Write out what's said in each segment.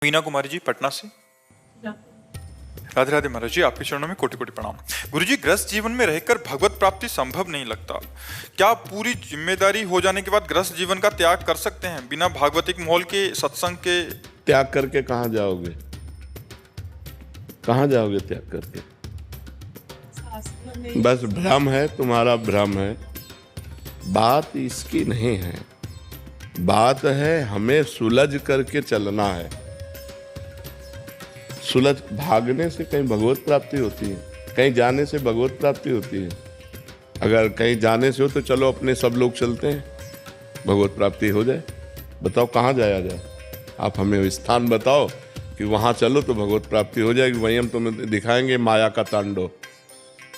मीना कुमारी जी पटना से। राधे राधे महाराज जी, आपके चरणों में कोटि कोटि प्रणाम। गुरु जी, गृहस्थ जीवन में रहकर भगवत प्राप्ति संभव नहीं लगता। क्या पूरी जिम्मेदारी हो जाने के बाद गृहस्थ जीवन का त्याग कर सकते हैं बिना भागवतिक माहौल के, सत्संग के? त्याग करके कहाँ जाओगे? कहाँ जाओगे त्याग करके? बस भ्रम है, तुम्हारा भ्रम है। बात इसकी नहीं है, बात है हमें सुलझ करके चलना है। सुलझ भागने से कहीं भगवत प्राप्ति होती है? कहीं जाने से भगवत प्राप्ति होती है? अगर कहीं जाने से हो तो चलो अपने सब लोग चलते हैं, भगवत प्राप्ति हो जाए। बताओ कहाँ जाया जाए? आप हमें स्थान बताओ कि वहाँ चलो तो भगवत प्राप्ति हो जाएगी। वहीं हम तुम्हें दिखाएंगे माया का तांडव।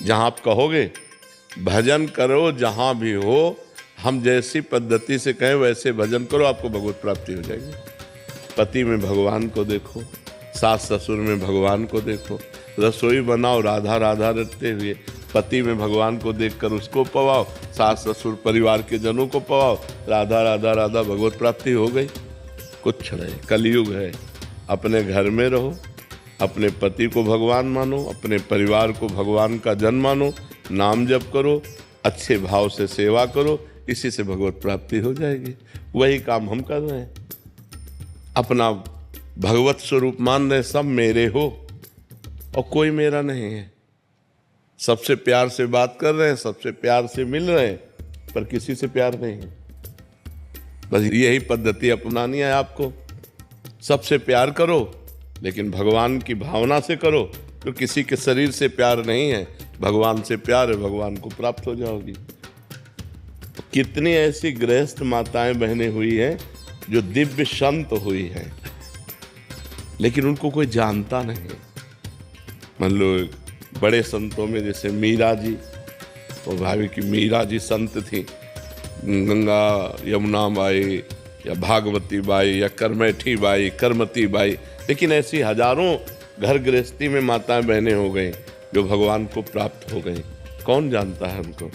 जहाँ आप कहोगे भजन करो, जहाँ भी हो, हम जैसी पद्धति से कहें वैसे भजन करो, आपको भगवत प्राप्ति हो जाएगी। पति में भगवान को देखो, सास ससुर में भगवान को देखो, रसोई बनाओ राधा राधा रटते हुए, पति में भगवान को देखकर उसको पवाओ, सास ससुर परिवार के जनों को पवाओ, राधा राधा राधा, भगवत प्राप्ति हो गई। कुछ नहीं, कलयुग है। अपने घर में रहो, अपने पति को भगवान मानो, अपने परिवार को भगवान का जन मानो, नाम जप करो, अच्छे भाव से सेवा करो, इसी से भगवत प्राप्ति हो जाएगी। वही काम हम कर रहे हैं। अपना भगवत स्वरूप मान रहे, सब मेरे हो और कोई मेरा नहीं है। सबसे प्यार से बात कर रहे हैं, सबसे प्यार से मिल रहे हैं, पर किसी से प्यार नहीं है। बस यही पद्धति अपनानी है आपको। सबसे प्यार करो, लेकिन भगवान की भावना से करो। तो किसी के शरीर से प्यार नहीं है, भगवान से प्यार है, भगवान को प्राप्त हो जाओगी। कितनी ऐसी गृहस्थ माताएं बहनें हुई हैं जो दिव्य संत हुई हैं, लेकिन उनको कोई जानता नहीं। मान लो बड़े संतों में जैसे मीरा जी, तो भाभी की मीरा जी संत थी, गंगा यमुना बाई या भागवती बाई या करमैठी बाई, करमती बाई, लेकिन ऐसी हजारों घर गृहस्थी में माताएं बहनें हो गई जो भगवान को प्राप्त हो गई। कौन जानता है उनको?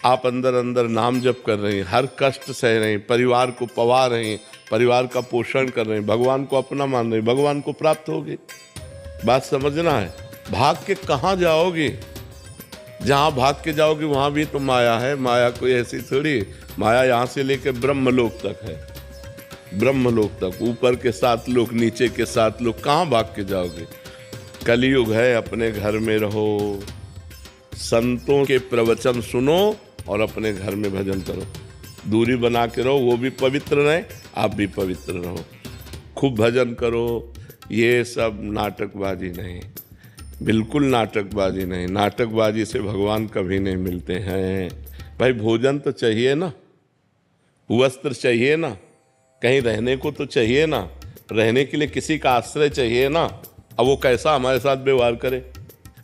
आप अंदर अंदर नाम जप कर रहे हैं, हर कष्ट सह रहे हैं, परिवार को पवा रहे हैं, परिवार का पोषण कर रहे हैं, भगवान को अपना मान रहे हैं, भगवान को प्राप्त होगी। बात समझना है। भाग के कहाँ जाओगे? जहाँ भाग के जाओगे वहाँ भी तो माया है। माया कोई ऐसी थोड़ी, माया यहाँ से लेकर ब्रह्मलोक तक है। ब्रह्मलोक तक, ऊपर के 7 लोक, नीचे के 7 लोक, कहाँ भाग के जाओगे? कलयुग है, अपने घर में रहो, संतों के प्रवचन सुनो और अपने घर में भजन करो। दूरी बना के रहो, वो भी पवित्र रहे, आप भी पवित्र रहो। खूब भजन करो। ये सब नाटकबाजी नहीं, बिल्कुल नाटकबाजी नहीं। नाटकबाजी से भगवान कभी नहीं मिलते हैं। भाई भोजन तो चाहिए ना, वस्त्र चाहिए ना, कहीं रहने को तो चाहिए ना, रहने के लिए किसी का आश्रय चाहिए ना। अब वो कैसा हमारे साथ व्यवहार करे?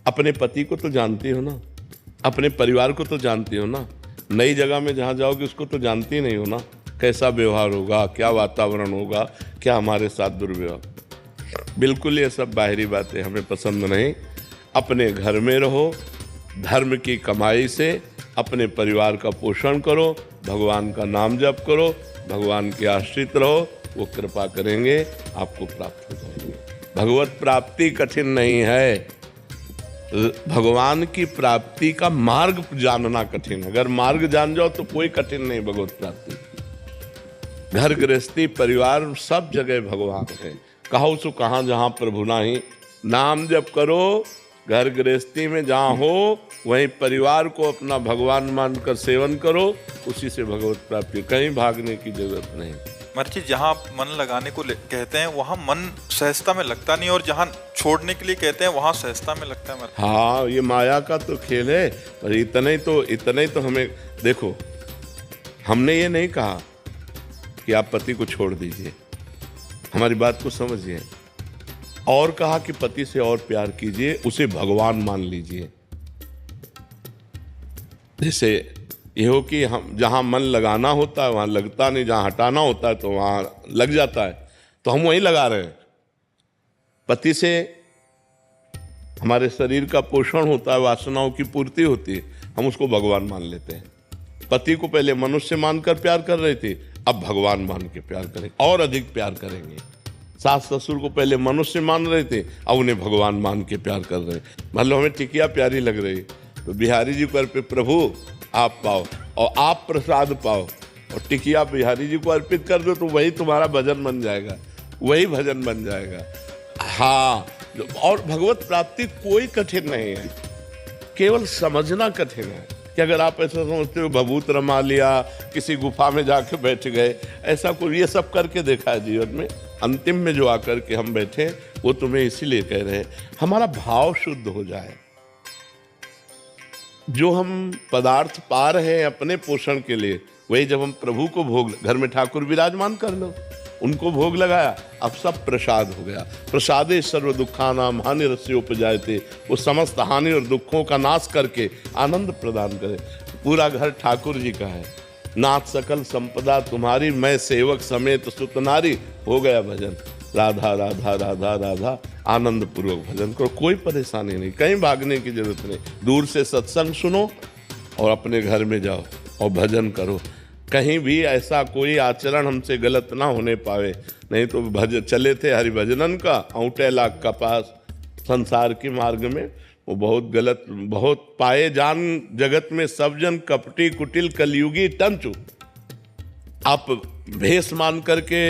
अपने पति को तो जानती हो ना, अपने परिवार को तो जानती हो ना। नई जगह में जहाँ जाओगे उसको तो जानती नहीं हो ना, कैसा व्यवहार होगा, क्या वातावरण होगा, क्या हमारे साथ दुर्व्यवहार। बिल्कुल ये सब बाहरी बातें हमें पसंद नहीं। अपने घर में रहो, धर्म की कमाई से अपने परिवार का पोषण करो, भगवान का नाम जप करो, भगवान के आश्रित रहो, वो कृपा करेंगे, आपको प्राप्त हो जाएंगे। भगवत प्राप्ति कठिन नहीं है, भगवान की प्राप्ति का मार्ग जानना कठिन है। अगर मार्ग जान जाओ तो कोई कठिन नहीं भगवत प्राप्ति। घर गृहस्थी परिवार सब जगह भगवान है। कहो सो कहाँ जहाँ प्रभु नाही। नाम जप करो, घर गृहस्थी में जहाँ हो वहीं परिवार को अपना भगवान मानकर सेवन करो, उसी से भगवत प्राप्ति। कहीं भागने की जरूरत नहीं। मर्ची, जहाँ मन लगाने को कहते हैं वहाँ मन सहजता में लगता नहीं, और जहाँ छोड़ने के लिए कहते हैं वहाँ सहजता में लगता है। हाँ, ये माया का तो खेल है। पर इतना ही तो हमें देखो, हमने ये नहीं कहा कि आप पति को छोड़ दीजिए, हमारी बात को समझिए। और कहा कि पति से और प्यार कीजिए, उसे भगवान मान लीजिए। जैसे ये हो कि हम जहाँ मन लगाना होता है वहाँ लगता नहीं, जहाँ हटाना होता है तो वहाँ लग जाता है, तो हम वहीं लगा रहे हैं। पति से हमारे शरीर का पोषण होता है, वासनाओं की पूर्ति होती है, हम उसको भगवान मान लेते हैं। पति को पहले मनुष्य मानकर प्यार कर रहे थे, अब भगवान मान के प्यार करेंगे और अधिक प्यार करेंगे। सास ससुर को पहले मनुष्य मान रहे थे, अब उन्हें भगवान मान के प्यार कर रहे हैं। मान लो हमें टिकिया प्यारी लग रही, तो बिहारी जी को अर्पित, प्रभु आप पाओ और आप प्रसाद पाओ, और टिकिया बिहारी जी को अर्पित कर दो, तो वही तुम्हारा भजन बन जाएगा, वही भजन बन जाएगा। हाँ, और भगवत प्राप्ति कोई कठिन नहीं है, केवल समझना कठिन है कि अगर आप ऐसा समझते हो भभूत रमा लिया, किसी गुफा में जाके बैठ गए, ऐसा कोई, ये सब करके देखा है जीवन में। अंतिम में जो आकर के हम बैठे, वो तुम्हें इसीलिए कह रहे हैं हमारा भाव शुद्ध हो जाए। जो हम पदार्थ पा रहे हैं अपने पोषण के लिए, वही जब हम प्रभु को भोग, घर में ठाकुर विराजमान कर लो, उनको भोग लगाया, अब सब प्रसाद हो गया। प्रसादे सर्व दुखानाम हानि रस्योपजायते, वो समस्त हानि और दुखों का नाश करके आनंद प्रदान करे। पूरा घर ठाकुर जी का है, नाथ सकल संपदा तुम्हारी, मैं सेवक समेत सुत नारी, हो गया भजन। राधा राधा राधा राधा, आनंद पूर्वक भजन करो, कोई परेशानी नहीं, कहीं भागने की जरूरत नहीं। दूर से सत्संग सुनो और अपने घर में जाओ और भजन करो। कहीं भी ऐसा कोई आचरण हमसे गलत ना होने पावे, नहीं तो चले थे हरिभजनन का औंटे लाख का पास, संसार के मार्ग में वो बहुत गलत, बहुत पाए जान जगत में सब जन कपटी कुटिल कलयुगी टंचु। आप भेष मान करके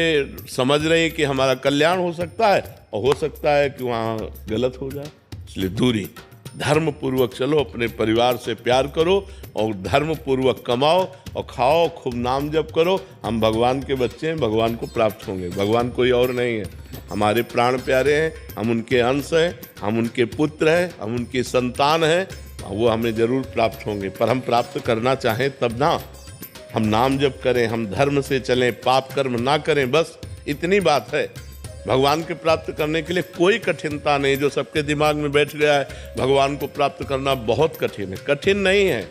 समझ रहे हैं कि हमारा कल्याण हो सकता है, और हो सकता है कि वहाँ गलत हो जाए, इसलिए दूरी। धर्म पूर्वक चलो, अपने परिवार से प्यार करो और धर्म पूर्वक कमाओ और खाओ, खूब नाम जप करो। हम भगवान के बच्चे हैं, भगवान को प्राप्त होंगे, भगवान कोई और नहीं है। हमारे प्राण प्यारे हैं, हम उनके अंश हैं, हम उनके पुत्र हैं, हम उनकी संतान हैं, वो हमें जरूर प्राप्त होंगे। पर हम प्राप्त करना चाहें तब ना, हम नाम जप करें, हम धर्म से चलें, पाप कर्म ना करें, बस इतनी बात है। भगवान के प्राप्त करने के लिए कोई कठिनता नहीं। जो सबके दिमाग में बैठ गया है भगवान को प्राप्त करना बहुत कठिन है, कठिन नहीं है।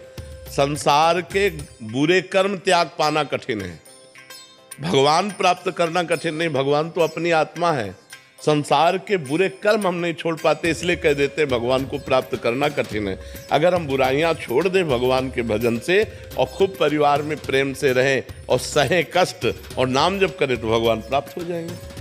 संसार के बुरे कर्म त्याग पाना कठिन है, भगवान प्राप्त करना कठिन नहीं। भगवान तो अपनी आत्मा है, संसार के बुरे कर्म हम नहीं छोड़ पाते, इसलिए कह देते हैं भगवान को प्राप्त करना कठिन है। अगर हम बुराइयां छोड़ दें भगवान के भजन से और खूब परिवार में प्रेम से रहें और सहें कष्ट और नाम जप करें, तो भगवान प्राप्त हो जाएंगे।